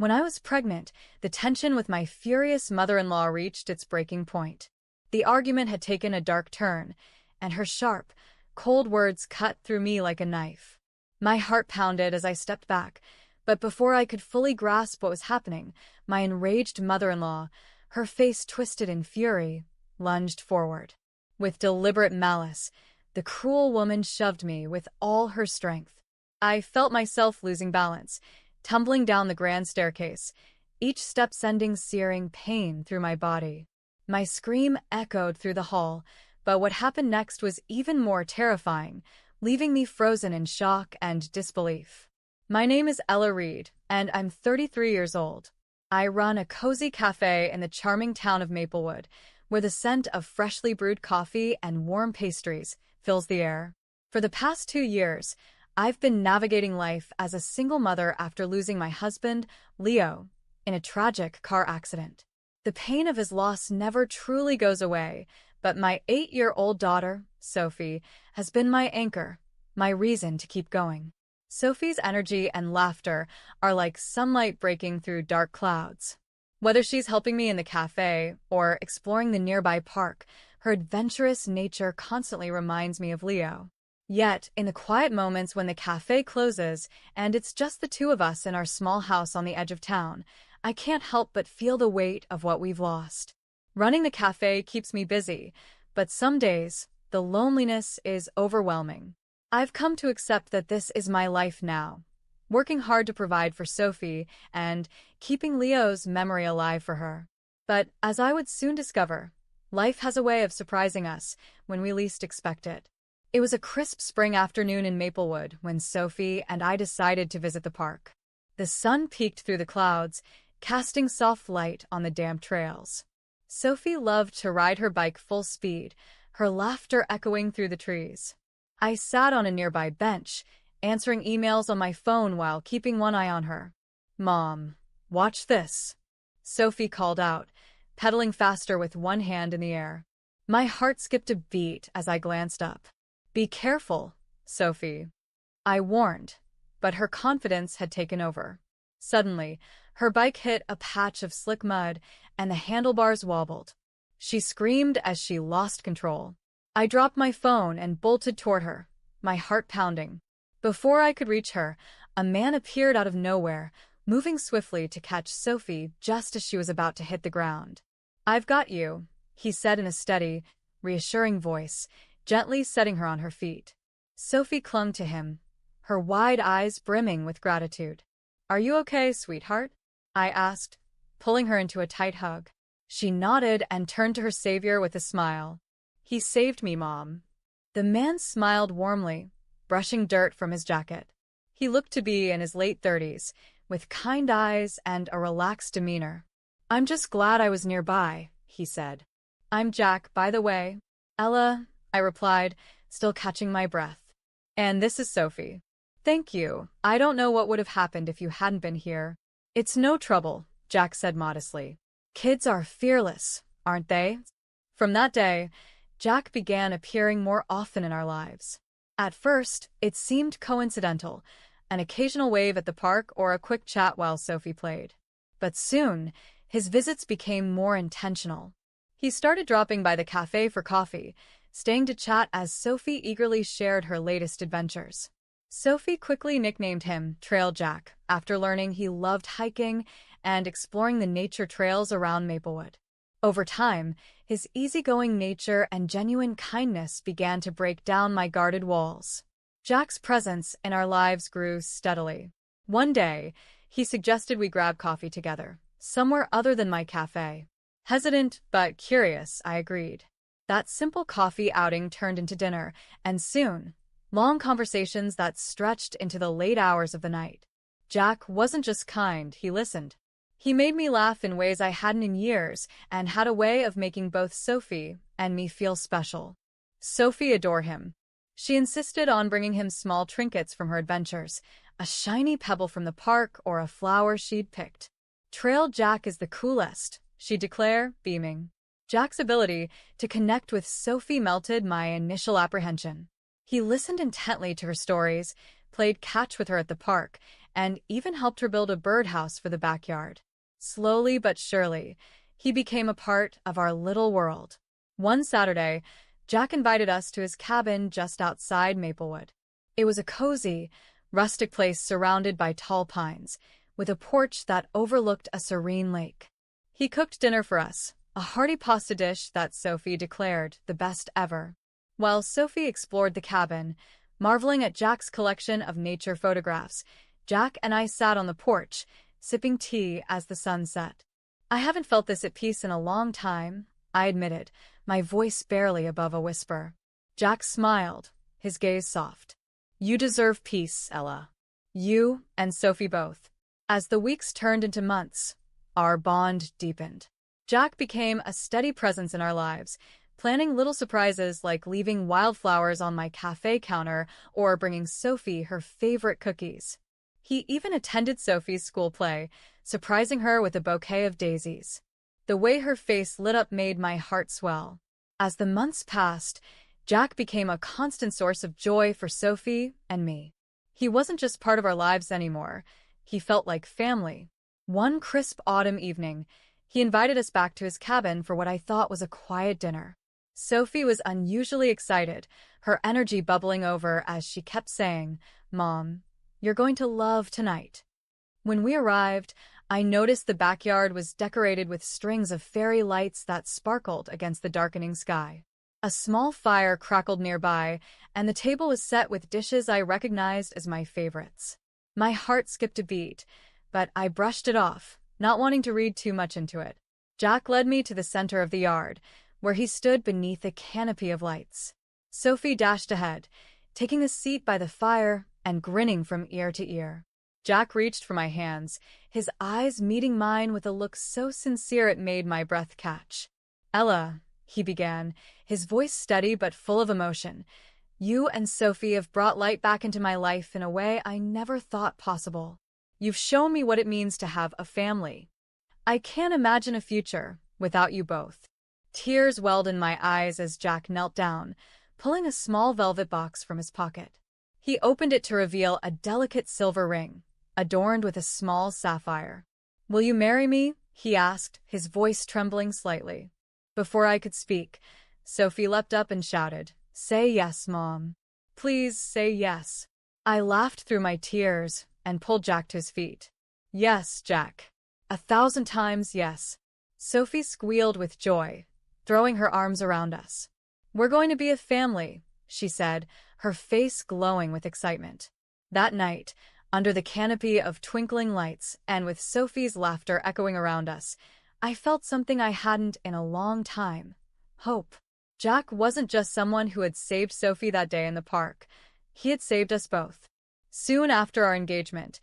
When I was pregnant, the tension with my furious mother-in-law reached its breaking point. The argument had taken a dark turn, and her sharp, cold words cut through me like a knife. My heart pounded as I stepped back, but before I could fully grasp what was happening, my enraged mother-in-law, her face twisted in fury, lunged forward. With deliberate malice, the cruel woman shoved me with all her strength. I felt myself losing balance, tumbling down the grand staircase, each step sending searing pain through my body. My scream echoed through the hall, but what happened next was even more terrifying, leaving me frozen in shock and disbelief. My name is Ella Reed, and I'm 33 years old. I run a cozy cafe in the charming town of Maplewood, where the scent of freshly brewed coffee and warm pastries fills the air. For the past 2 years, I've been navigating life as a single mother after losing my husband, Leo, in a tragic car accident. The pain of his loss never truly goes away, but my 8-year-old daughter, Sophie, has been my anchor, my reason to keep going. Sophie's energy and laughter are like sunlight breaking through dark clouds. Whether she's helping me in the cafe or exploring the nearby park, her adventurous nature constantly reminds me of Leo. Yet, in the quiet moments when the cafe closes and it's just the two of us in our small house on the edge of town, I can't help but feel the weight of what we've lost. Running the cafe keeps me busy, but some days, the loneliness is overwhelming. I've come to accept that this is my life now, working hard to provide for Sophie and keeping Leo's memory alive for her. But, as I would soon discover, life has a way of surprising us when we least expect it. It was a crisp spring afternoon in Maplewood when Sophie and I decided to visit the park. The sun peeked through the clouds, casting soft light on the damp trails. Sophie loved to ride her bike full speed, her laughter echoing through the trees. I sat on a nearby bench, answering emails on my phone while keeping one eye on her. "Mom, watch this," Sophie called out, pedaling faster with one hand in the air. My heart skipped a beat as I glanced up. "Be careful, Sophie," I warned, but her confidence had taken over. Suddenly, her bike hit a patch of slick mud and the handlebars wobbled. She screamed as she lost control. I dropped my phone and bolted toward her, my heart pounding. Before I could reach her, a man appeared out of nowhere, moving swiftly to catch Sophie just as she was about to hit the ground. "I've got you," he said in a steady, reassuring voice, gently setting her on her feet. Sophie clung to him, her wide eyes brimming with gratitude. "Are you okay, sweetheart?" I asked, pulling her into a tight hug. She nodded and turned to her savior with a smile. "He saved me, Mom." The man smiled warmly, brushing dirt from his jacket. He looked to be in his late 30s, with kind eyes and a relaxed demeanor. "I'm just glad I was nearby," he said. "I'm Jack, by the way." "Ella," I replied, still catching my breath. "And this is Sophie." "Thank you. I don't know what would have happened if you hadn't been here." "It's no trouble," Jack said modestly. "Kids are fearless, aren't they?" From that day, Jack began appearing more often in our lives. At first, it seemed coincidental, an occasional wave at the park or a quick chat while Sophie played. But soon, his visits became more intentional. He started dropping by the cafe for coffee, staying to chat as Sophie eagerly shared her latest adventures. Sophie quickly nicknamed him Trail Jack after learning he loved hiking and exploring the nature trails around Maplewood. Over time, his easygoing nature and genuine kindness began to break down my guarded walls. Jack's presence in our lives grew steadily. One day, he suggested we grab coffee together, somewhere other than my cafe. Hesitant but curious, I agreed. That simple coffee outing turned into dinner, and soon, long conversations that stretched into the late hours of the night. Jack wasn't just kind, he listened. He made me laugh in ways I hadn't in years and had a way of making both Sophie and me feel special. Sophie adored him. She insisted on bringing him small trinkets from her adventures, a shiny pebble from the park or a flower she'd picked. "Trail Jack is the coolest," she'd declare, beaming. Jack's ability to connect with Sophie melted my initial apprehension. He listened intently to her stories, played catch with her at the park, and even helped her build a birdhouse for the backyard. Slowly but surely, he became a part of our little world. One Saturday, Jack invited us to his cabin just outside Maplewood. It was a cozy, rustic place surrounded by tall pines, with a porch that overlooked a serene lake. He cooked dinner for us, a hearty pasta dish that Sophie declared the best ever. While Sophie explored the cabin, marveling at Jack's collection of nature photographs, Jack and I sat on the porch, sipping tea as the sun set. "I haven't felt this at peace in a long time," I admitted, my voice barely above a whisper. Jack smiled, his gaze soft. "You deserve peace, Ella. You and Sophie both." As the weeks turned into months, our bond deepened. Jack became a steady presence in our lives, planning little surprises like leaving wildflowers on my cafe counter or bringing Sophie her favorite cookies. He even attended Sophie's school play, surprising her with a bouquet of daisies. The way her face lit up made my heart swell. As the months passed, Jack became a constant source of joy for Sophie and me. He wasn't just part of our lives anymore. He felt like family. One crisp autumn evening, he invited us back to his cabin for what I thought was a quiet dinner. Sophie was unusually excited, her energy bubbling over as she kept saying, "Mom, you're going to love tonight." When we arrived, I noticed the backyard was decorated with strings of fairy lights that sparkled against the darkening sky. A small fire crackled nearby, and the table was set with dishes I recognized as my favorites. My heart skipped a beat, but I brushed it off, not wanting to read too much into it. Jack led me to the center of the yard, where he stood beneath a canopy of lights. Sophie dashed ahead, taking a seat by the fire and grinning from ear to ear. Jack reached for my hands, his eyes meeting mine with a look so sincere it made my breath catch. "Ella," he began, his voice steady but full of emotion, "you and Sophie have brought light back into my life in a way I never thought possible. You've shown me what it means to have a family. I can't imagine a future without you both." Tears welled in my eyes as Jack knelt down, pulling a small velvet box from his pocket. He opened it to reveal a delicate silver ring, adorned with a small sapphire. "Will you marry me?" he asked, his voice trembling slightly. Before I could speak, Sophie leapt up and shouted, "Say yes, Mom. Please say yes." I laughed through my tears and pulled Jack to his feet. "Yes, Jack. 1,000 times yes." Sophie squealed with joy, throwing her arms around us. "We're going to be a family," she said, her face glowing with excitement. That night, under the canopy of twinkling lights and with Sophie's laughter echoing around us, I felt something I hadn't in a long time: hope. Jack wasn't just someone who had saved Sophie that day in the park. He had saved us both. Soon after our engagement,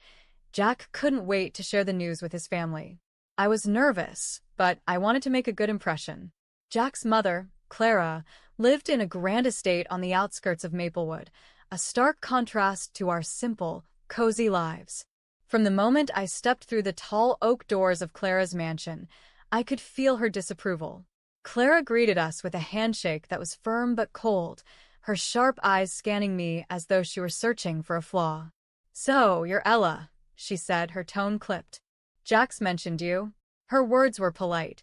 Jack couldn't wait to share the news with his family. I was nervous, but I wanted to make a good impression. Jack's mother, Clara, lived in a grand estate on the outskirts of Maplewood, a stark contrast to our simple, cozy lives. From the moment I stepped through the tall oak doors of Clara's mansion, I could feel her disapproval. Clara greeted us with a handshake that was firm but cold, her sharp eyes scanning me as though she were searching for a flaw. "So, you're Ella," she said, her tone clipped. "Jack's mentioned you." Her words were polite,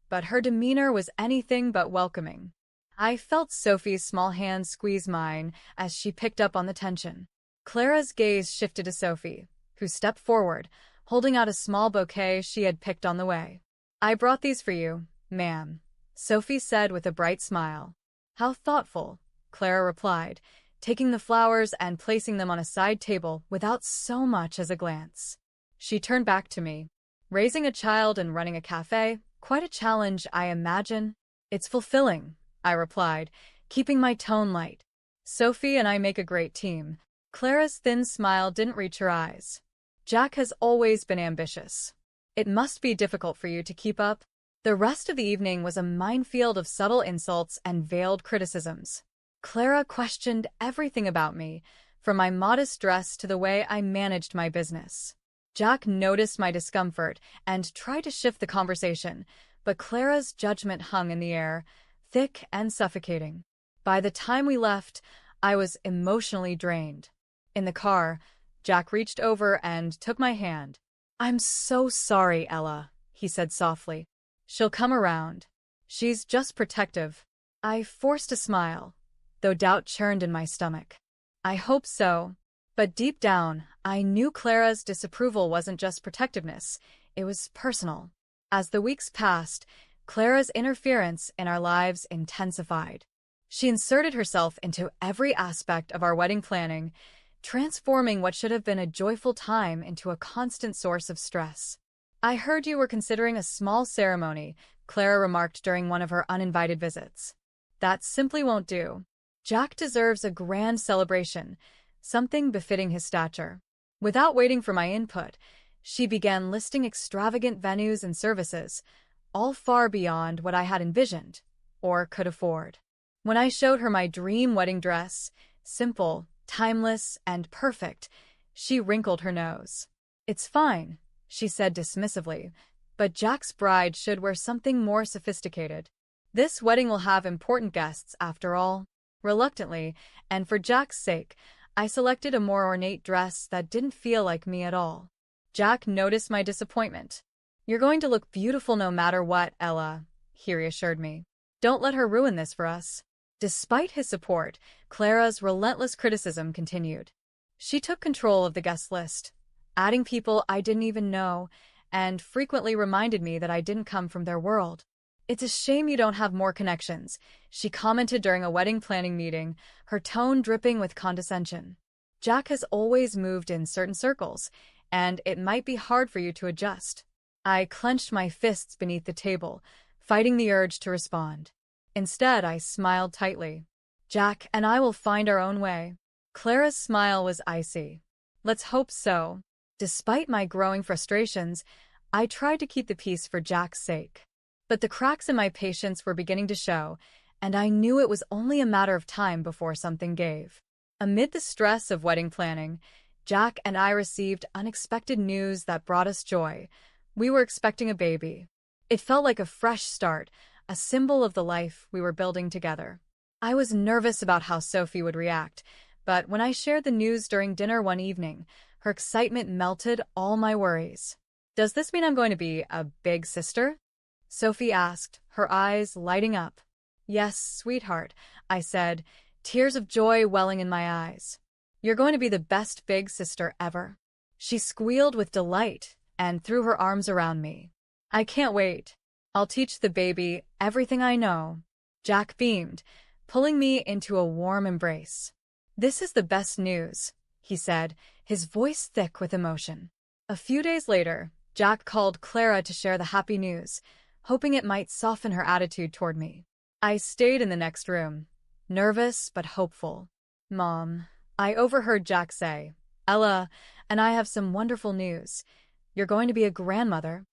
but her demeanor was anything but welcoming. I felt Sophie's small hand squeeze mine as she picked up on the tension. Clara's gaze shifted to Sophie, who stepped forward, holding out a small bouquet she had picked on the way. "I brought these for you, ma'am," Sophie said with a bright smile. "How thoughtful," Clara replied, taking the flowers and placing them on a side table without so much as a glance. She turned back to me. "Raising a child and running a cafe, quite a challenge, I imagine." "It's fulfilling," I replied, keeping my tone light. "Sophie and I make a great team." Clara's thin smile didn't reach her eyes. "Jack has always been ambitious. It must be difficult for you to keep up." The rest of the evening was a minefield of subtle insults and veiled criticisms. Clara questioned everything about me, from my modest dress to the way I managed my business. Jack noticed my discomfort and tried to shift the conversation, but Clara's judgment hung in the air, thick and suffocating. By the time we left, I was emotionally drained. In the car, Jack reached over and took my hand. "I'm so sorry, Ella," he said softly. "She'll come around. She's just protective." I forced a smile, though doubt churned in my stomach. I hope so. But deep down, I knew Clara's disapproval wasn't just protectiveness, it was personal. As the weeks passed, Clara's interference in our lives intensified. She inserted herself into every aspect of our wedding planning, transforming what should have been a joyful time into a constant source of stress. "I heard you were considering a small ceremony," Clara remarked during one of her uninvited visits. "That simply won't do. Jack deserves a grand celebration, something befitting his stature." Without waiting for my input, she began listing extravagant venues and services, all far beyond what I had envisioned or could afford. When I showed her my dream wedding dress, simple, timeless, and perfect, she wrinkled her nose. "It's fine," she said dismissively, "but Jack's bride should wear something more sophisticated. This wedding will have important guests, after all." Reluctantly, and for Jack's sake, I selected a more ornate dress that didn't feel like me at all. Jack noticed my disappointment. "You're going to look beautiful no matter what, Ella," he reassured me. "Don't let her ruin this for us." Despite his support, Clara's relentless criticism continued. She took control of the guest list, adding people I didn't even know, and frequently reminded me that I didn't come from their world. "It's a shame you don't have more connections," she commented during a wedding planning meeting, her tone dripping with condescension. "Jack has always moved in certain circles, and it might be hard for you to adjust." I clenched my fists beneath the table, fighting the urge to respond. Instead, I smiled tightly. "Jack and I will find our own way." Clara's smile was icy. "Let's hope so." Despite my growing frustrations, I tried to keep the peace for Jack's sake. But the cracks in my patience were beginning to show, and I knew it was only a matter of time before something gave. Amid the stress of wedding planning, Jack and I received unexpected news that brought us joy. We were expecting a baby. It felt like a fresh start, a symbol of the life we were building together. I was nervous about how Sophie would react, but when I shared the news during dinner one evening, her excitement melted all my worries. "Does this mean I'm going to be a big sister?" Sophie asked, her eyes lighting up. "Yes, sweetheart," I said, tears of joy welling in my eyes. "You're going to be the best big sister ever." She squealed with delight and threw her arms around me. "I can't wait. I'll teach the baby everything I know." Jack beamed, pulling me into a warm embrace. "This is the best news," he said, his voice thick with emotion. A few days later, Jack called Clara to share the happy news, hoping it might soften her attitude toward me. I stayed in the next room, nervous but hopeful. "Mom," I overheard Jack say, "Ella and I have some wonderful news. You're going to be a grandmother."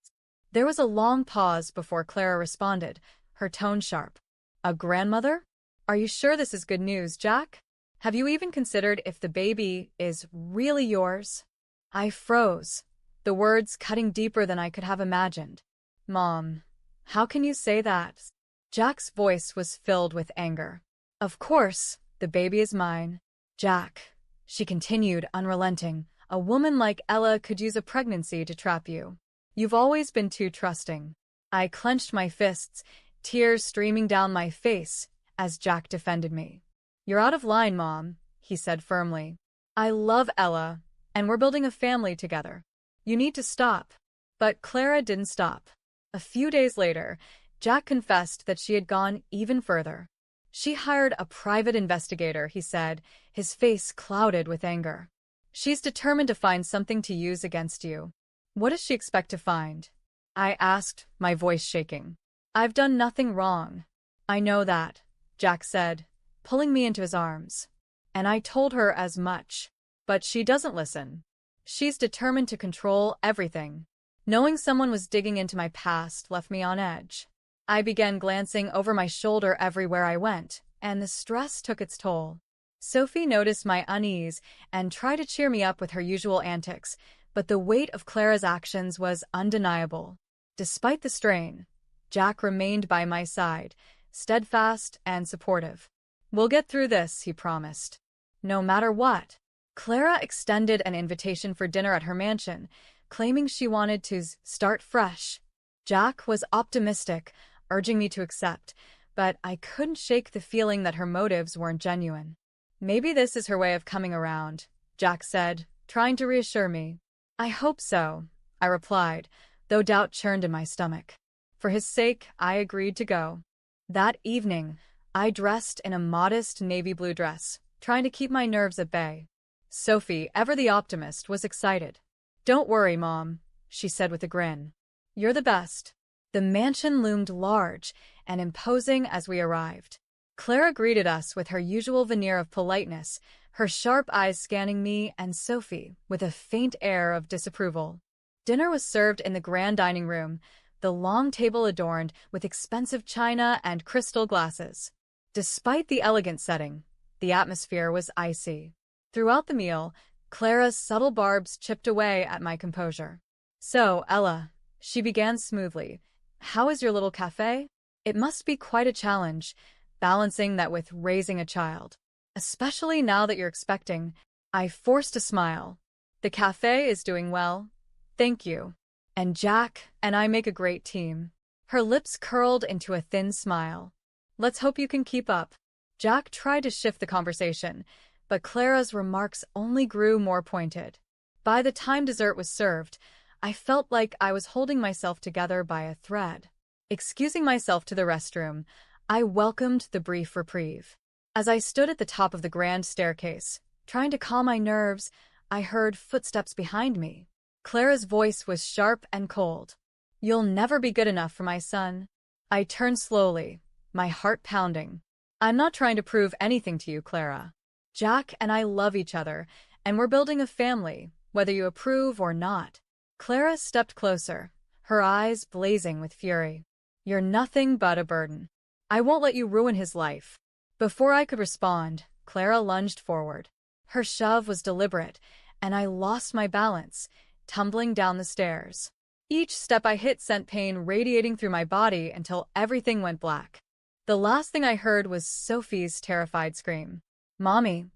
There was a long pause before Clara responded, her tone sharp. "A grandmother? Are you sure this is good news, Jack? Have you even considered if the baby is really yours?" I froze, the words cutting deeper than I could have imagined. "Mom, how can you say that?" Jack's voice was filled with anger. "Of course, the baby is mine. Jack," she continued, unrelenting, "a woman like Ella could use a pregnancy to trap you. You've always been too trusting." I clenched my fists, tears streaming down my face as Jack defended me. "You're out of line, Mom," he said firmly. "I love Ella, and we're building a family together. You need to stop." But Clara didn't stop. A few days later, Jack confessed that she had gone even further. "She hired a private investigator," he said, his face clouded with anger. "She's determined to find something to use against you." "What does she expect to find?" I asked, my voice shaking. "I've done nothing wrong." "I know that," Jack said, pulling me into his arms. "And I told her as much. But she doesn't listen. She's determined to control everything." Knowing someone was digging into my past left me on edge. I began glancing over my shoulder everywhere I went, and the stress took its toll. Sophie noticed my unease and tried to cheer me up with her usual antics, but the weight of Clara's actions was undeniable. Despite the strain, Jack remained by my side, steadfast and supportive. "We'll get through this," he promised. "No matter what." Clara extended an invitation for dinner at her mansion, claiming she wanted to start fresh. Jack was optimistic, urging me to accept, but I couldn't shake the feeling that her motives weren't genuine. Maybe this is her way of coming around, Jack said, trying to reassure me. I hope so, I replied, though doubt churned in my stomach. For his sake, I agreed to go. That evening, I dressed in a modest navy blue dress, trying to keep my nerves at bay. Sophie, ever the optimist, was excited. "Don't worry, Mom," she said with a grin. "You're the best." The mansion loomed large and imposing as we arrived. Clara greeted us with her usual veneer of politeness, her sharp eyes scanning me and Sophie with a faint air of disapproval. Dinner was served in the grand dining room, the long table adorned with expensive china and crystal glasses. Despite the elegant setting, the atmosphere was icy. Throughout the meal, Clara's subtle barbs chipped away at my composure. "So, Ella," she began smoothly, "how is your little cafe? It must be quite a challenge, balancing that with raising a child. Especially now that you're expecting." I forced a smile. "The cafe is doing well, thank you. And Jack and I make a great team." Her lips curled into a thin smile. "Let's hope you can keep up." Jack tried to shift the conversation, but Clara's remarks only grew more pointed. By the time dessert was served, I felt like I was holding myself together by a thread. Excusing myself to the restroom, I welcomed the brief reprieve. As I stood at the top of the grand staircase, trying to calm my nerves, I heard footsteps behind me. Clara's voice was sharp and cold. "You'll never be good enough for my son." I turned slowly, my heart pounding. "I'm not trying to prove anything to you, Clara. Jack and I love each other, and we're building a family, whether you approve or not." Clara stepped closer, her eyes blazing with fury. "You're nothing but a burden. I won't let you ruin his life." Before I could respond, Clara lunged forward. Her shove was deliberate, and I lost my balance, tumbling down the stairs. Each step I hit sent pain radiating through my body until everything went black. The last thing I heard was Sophie's terrified scream. "Mommy."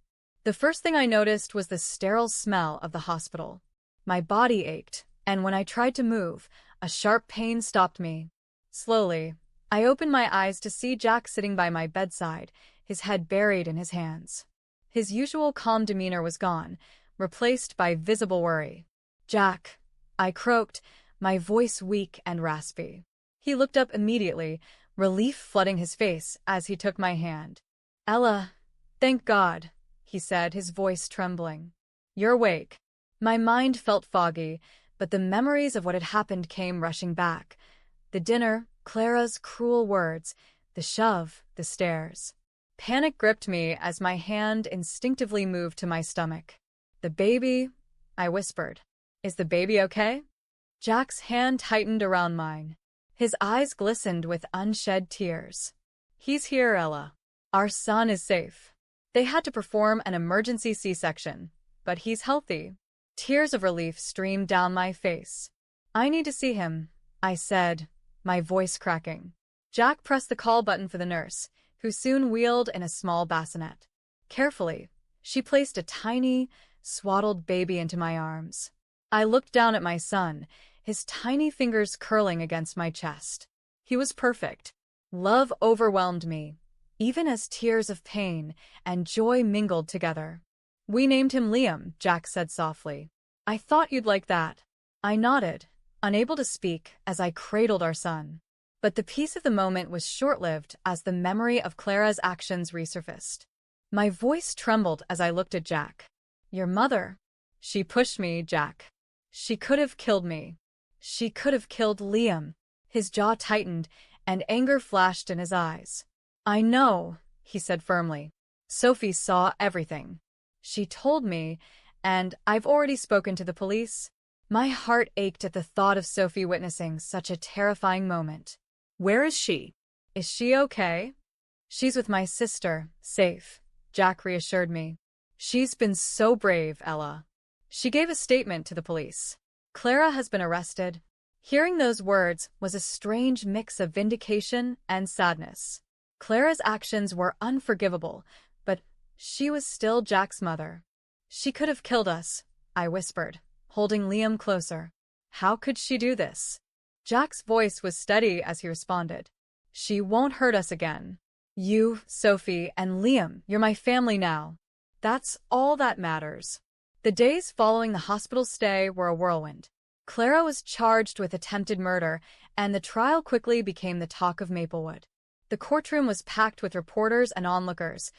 The first thing I noticed was the sterile smell of the hospital. My body ached, and when I tried to move, a sharp pain stopped me. Slowly, I opened my eyes to see Jack sitting by my bedside, his head buried in his hands. His usual calm demeanor was gone, replaced by visible worry. "Jack," I croaked, my voice weak and raspy. He looked up immediately, relief flooding his face as he took my hand. "Ella, thank God," he said, his voice trembling. "You're awake." My mind felt foggy, but the memories of what had happened came rushing back. The dinner, Clara's cruel words, the shove, the stares. Panic gripped me as my hand instinctively moved to my stomach. "The baby," I whispered. "Is the baby okay?" Jack's hand tightened around mine. His eyes glistened with unshed tears. "He's here, Ella. Our son is safe. They had to perform an emergency C-section, but he's healthy." Tears of relief streamed down my face. "I need to see him," I said, my voice cracking. Jack pressed the call button for the nurse, who soon wheeled in a small bassinet. Carefully, she placed a tiny, swaddled baby into my arms. I looked down at my son, his tiny fingers curling against my chest. He was perfect. Love overwhelmed me, even as tears of pain and joy mingled together. "We named him Liam," Jack said softly. "I thought you'd like that." I nodded, unable to speak as I cradled our son. But the peace of the moment was short-lived as the memory of Clara's actions resurfaced. My voice trembled as I looked at Jack. "Your mother." "She pushed me, Jack. She could have killed me. She could have killed Liam." His jaw tightened, and anger flashed in his eyes. "I know," he said firmly. "Sophie saw everything. She told me, and I've already spoken to the police." My heart ached at the thought of Sophie witnessing such a terrifying moment. "Where is she? Is she okay?" "She's with my sister, safe," Jack reassured me. "She's been so brave, Ella. She gave a statement to the police. Clara has been arrested." Hearing those words was a strange mix of vindication and sadness. Clara's actions were unforgivable, but she was still Jack's mother. She could have killed us, I whispered, holding Liam closer. How could she do this? Jack's voice was steady as he responded. She won't hurt us again. You, Sophie, and Liam, you're my family now. That's all that matters. The days following the hospital stay were a whirlwind. Clara was charged with attempted murder, and the trial quickly became the talk of Maplewood. The courtroom was packed with reporters and onlookers,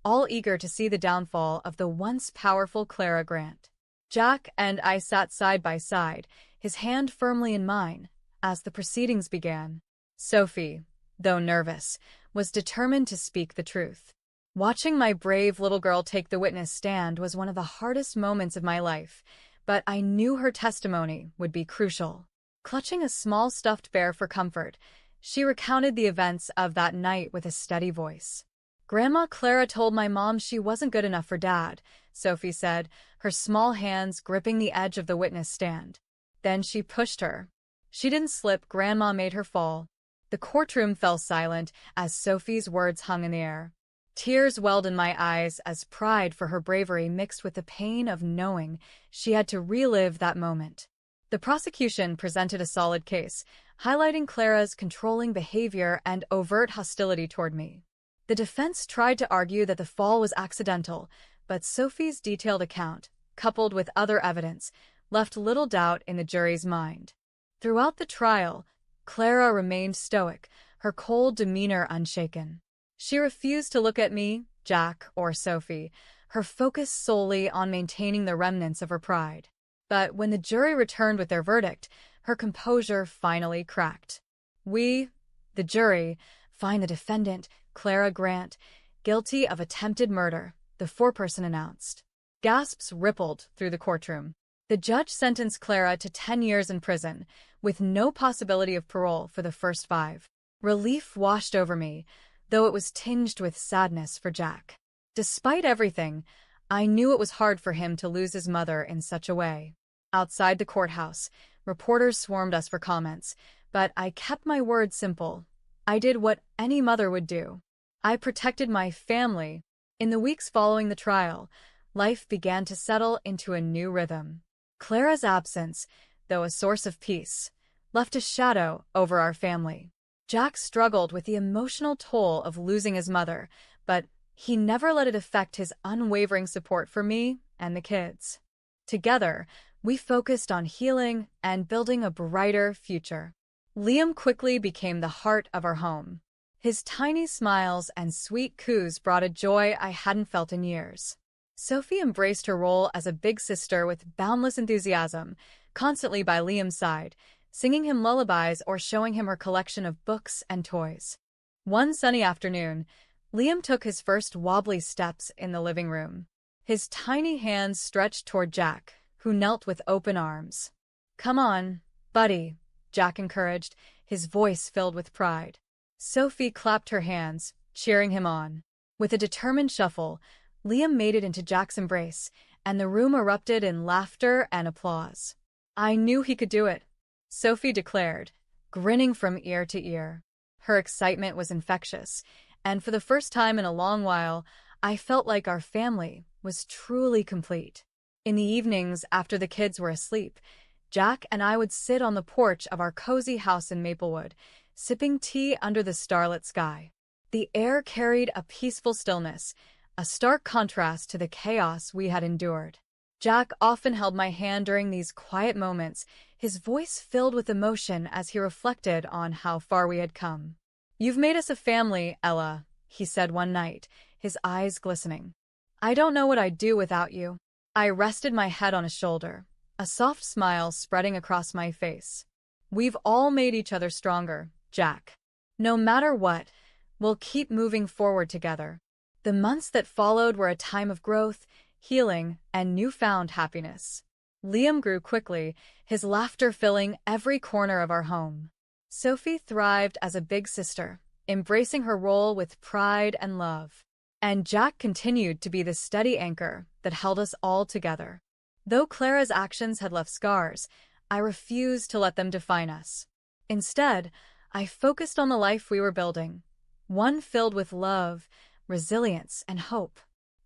all eager to see the downfall of the once powerful Clara Grant. Jack and I sat side by side, his hand firmly in mine, as the proceedings began. Sophie, though nervous, was determined to speak the truth. Watching my brave little girl take the witness stand was one of the hardest moments of my life, but I knew her testimony would be crucial. Clutching a small stuffed bear for comfort, she recounted the events of that night with a steady voice. Grandma Clara told my mom she wasn't good enough for Dad, Sophie said, her small hands gripping the edge of the witness stand. Then she pushed her. She didn't slip, Grandma made her fall. The courtroom fell silent as Sophie's words hung in the air. Tears welled in my eyes as pride for her bravery mixed with the pain of knowing she had to relive that moment. The prosecution presented a solid case, highlighting Clara's controlling behavior and overt hostility toward me. The defense tried to argue that the fall was accidental, but Sophie's detailed account, coupled with other evidence, left little doubt in the jury's mind. Throughout the trial, Clara remained stoic, her cold demeanor unshaken. She refused to look at me, Jack, or Sophie, her focus solely on maintaining the remnants of her pride. But when the jury returned with their verdict, her composure finally cracked. We, the jury, find the defendant, Clara Grant, guilty of attempted murder, the foreperson announced. Gasps rippled through the courtroom. The judge sentenced Clara to 10 years in prison, with no possibility of parole for the first 5. Relief washed over me, though it was tinged with sadness for Jack. Despite everything, I knew it was hard for him to lose his mother in such a way. Outside the courthouse, reporters swarmed us for comments, but I kept my words simple. I did what any mother would do. I protected my family. In the weeks following the trial, life began to settle into a new rhythm. Clara's absence, though a source of peace, left a shadow over our family. Jack struggled with the emotional toll of losing his mother, but he never let it affect his unwavering support for me and the kids. Together, we focused on healing and building a brighter future. Liam quickly became the heart of our home. His tiny smiles and sweet coos brought a joy I hadn't felt in years. Sophie embraced her role as a big sister with boundless enthusiasm, constantly by Liam's side, singing him lullabies or showing him her collection of books and toys. One sunny afternoon, Liam took his first wobbly steps in the living room. His tiny hands stretched toward Jack, who knelt with open arms. "Come on, buddy," Jack encouraged, his voice filled with pride. Sophie clapped her hands, cheering him on. With a determined shuffle, Liam made it into Jack's embrace, and the room erupted in laughter and applause. "I knew he could do it," Sophie declared, grinning from ear to ear. Her excitement was infectious, and for the first time in a long while, I felt like our family was truly complete. In the evenings after the kids were asleep, Jack and I would sit on the porch of our cozy house in Maplewood, sipping tea under the starlit sky. The air carried a peaceful stillness, a stark contrast to the chaos we had endured. Jack often held my hand during these quiet moments, his voice filled with emotion as he reflected on how far we had come. "You've made us a family, Ella," he said one night, his eyes glistening. "I don't know what I'd do without you." I rested my head on his shoulder, a soft smile spreading across my face. "We've all made each other stronger, Jack. No matter what, we'll keep moving forward together." The months that followed were a time of growth, healing, and newfound happiness. Liam grew quickly, his laughter filling every corner of our home. Sophie thrived as a big sister, embracing her role with pride and love. And Jack continued to be the steady anchor that held us all together. Though Clara's actions had left scars, I refused to let them define us. Instead, I focused on the life we were building, one filled with love, resilience, and hope.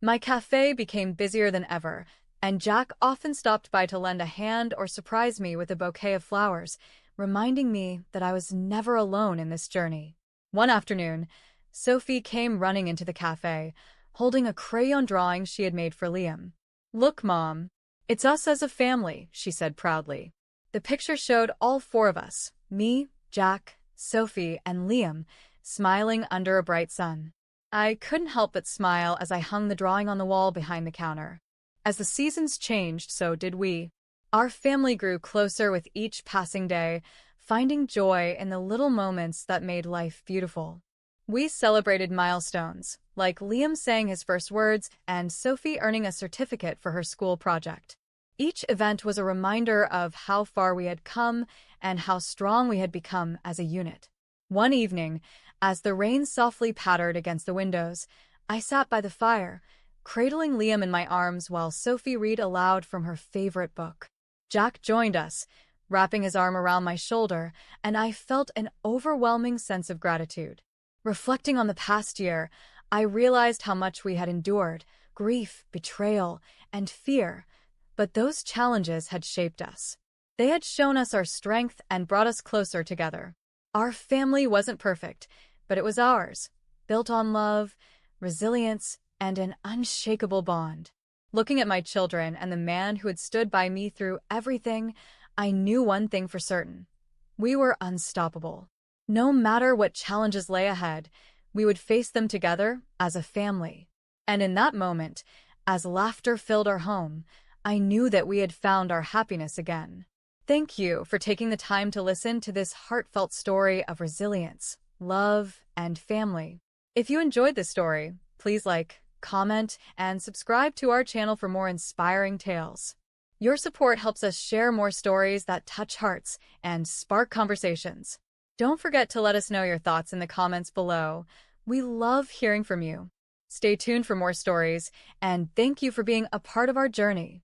My cafe became busier than ever, and Jack often stopped by to lend a hand or surprise me with a bouquet of flowers, reminding me that I was never alone in this journey. One afternoon, Sophie came running into the cafe, holding a crayon drawing she had made for Liam. "Look, Mom. It's us as a family," she said proudly. The picture showed all four of us, me, Jack, Sophie, and Liam, smiling under a bright sun. I couldn't help but smile as I hung the drawing on the wall behind the counter. As the seasons changed, so did we. Our family grew closer with each passing day, finding joy in the little moments that made life beautiful. We celebrated milestones, like Liam saying his first words and Sophie earning a certificate for her school project. Each event was a reminder of how far we had come and how strong we had become as a unit. One evening, as the rain softly pattered against the windows, I sat by the fire, cradling Liam in my arms while Sophie read aloud from her favorite book. Jack joined us, wrapping his arm around my shoulder, and I felt an overwhelming sense of gratitude. Reflecting on the past year, I realized how much we had endured: grief, betrayal, and fear. But those challenges had shaped us. They had shown us our strength and brought us closer together. Our family wasn't perfect, but it was ours, built on love, resilience, and an unshakable bond. Looking at my children and the man who had stood by me through everything, I knew one thing for certain. We were unstoppable. No matter what challenges lay ahead, we would face them together as a family. And in that moment, as laughter filled our home, I knew that we had found our happiness again. Thank you for taking the time to listen to this heartfelt story of resilience, love, and family. If you enjoyed this story, please like, comment, and subscribe to our channel for more inspiring tales. Your support helps us share more stories that touch hearts and spark conversations. Don't forget to let us know your thoughts in the comments below. We love hearing from you. Stay tuned for more stories, and thank you for being a part of our journey.